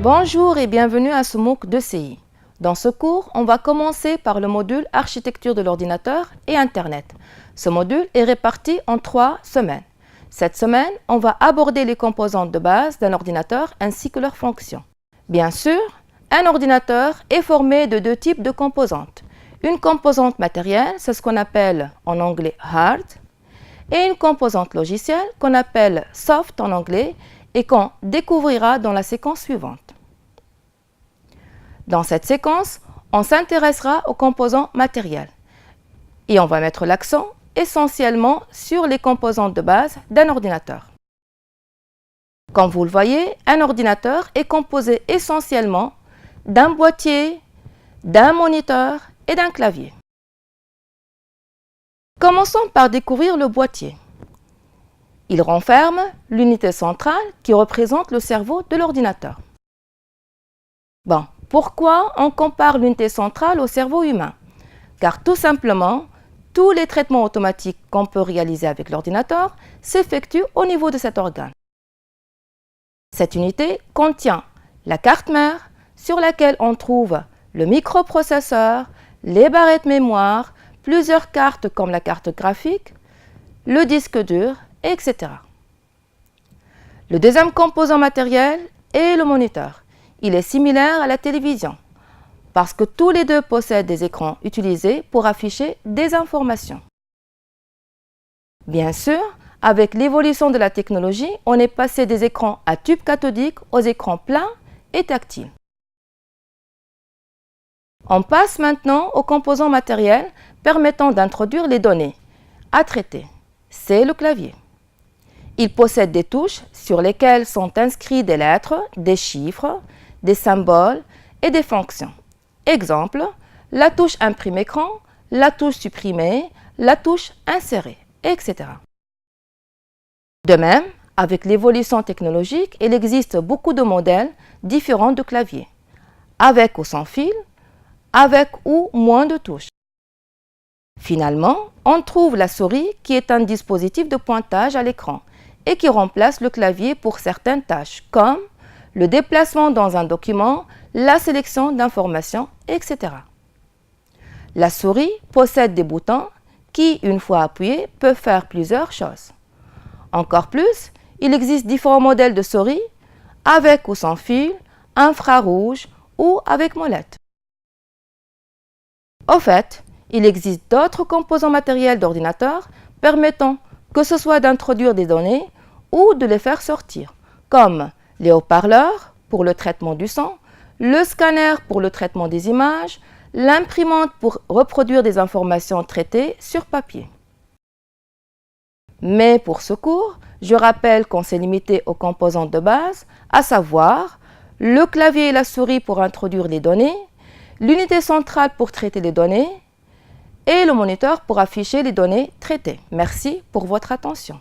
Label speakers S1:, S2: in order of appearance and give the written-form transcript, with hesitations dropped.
S1: Bonjour et bienvenue à ce MOOC de CI. Dans ce cours, on va commencer par le module Architecture de l'ordinateur et Internet. Ce module est réparti en 3 semaines. Cette semaine, on va aborder les composantes de base d'un ordinateur ainsi que leurs fonctions. Bien sûr, un ordinateur est formé de 2 types de composantes. Une composante matérielle, c'est ce qu'on appelle en anglais hard, et une composante logicielle qu'on appelle soft en anglais et qu'on découvrira dans la séquence suivante. Dans cette séquence, on s'intéressera aux composants matériels et on va mettre l'accent essentiellement sur les composantes de base d'un ordinateur. Comme vous le voyez, un ordinateur est composé essentiellement d'un boîtier, d'un moniteur et d'un clavier. Commençons par découvrir le boîtier. Il renferme l'unité centrale qui représente le cerveau de l'ordinateur. Bon, pourquoi on compare l'unité centrale au cerveau humain? Car tout simplement, tous les traitements automatiques qu'on peut réaliser avec l'ordinateur s'effectuent au niveau de cet organe. Cette unité contient la carte mère sur laquelle on trouve le microprocesseur, les barrettes mémoire, plusieurs cartes comme la carte graphique, le disque dur, etc. Le deuxième composant matériel est le moniteur. Il est similaire à la télévision parce que tous les deux possèdent des écrans utilisés pour afficher des informations. Bien sûr, avec l'évolution de la technologie, on est passé des écrans à tube cathodique aux écrans plats et tactiles. On passe maintenant aux composants matériels permettant d'introduire les données à traiter. C'est le clavier. Il possède des touches sur lesquelles sont inscrits des lettres, des chiffres, des symboles et des fonctions. Exemple, la touche imprime écran, la touche supprimer, la touche insérer, etc. De même, avec l'évolution technologique, il existe beaucoup de modèles différents de claviers, avec ou sans fil, avec ou moins de touches. Finalement, on trouve la souris qui est un dispositif de pointage à l'écran et qui remplace le clavier pour certaines tâches comme le déplacement dans un document, la sélection d'informations, etc. La souris possède des boutons qui, une fois appuyés, peuvent faire plusieurs choses. Encore plus, il existe différents modèles de souris avec ou sans fil, infrarouge ou avec molette. Au fait, il existe d'autres composants matériels d'ordinateur permettant que ce soit d'introduire des données ou de les faire sortir, comme les haut-parleurs pour le traitement du son, le scanner pour le traitement des images, l'imprimante pour reproduire des informations traitées sur papier. Mais pour ce cours, je rappelle qu'on s'est limité aux composantes de base, à savoir le clavier et la souris pour introduire les données, l'unité centrale pour traiter les données et le moniteur pour afficher les données traitées. Merci pour votre attention.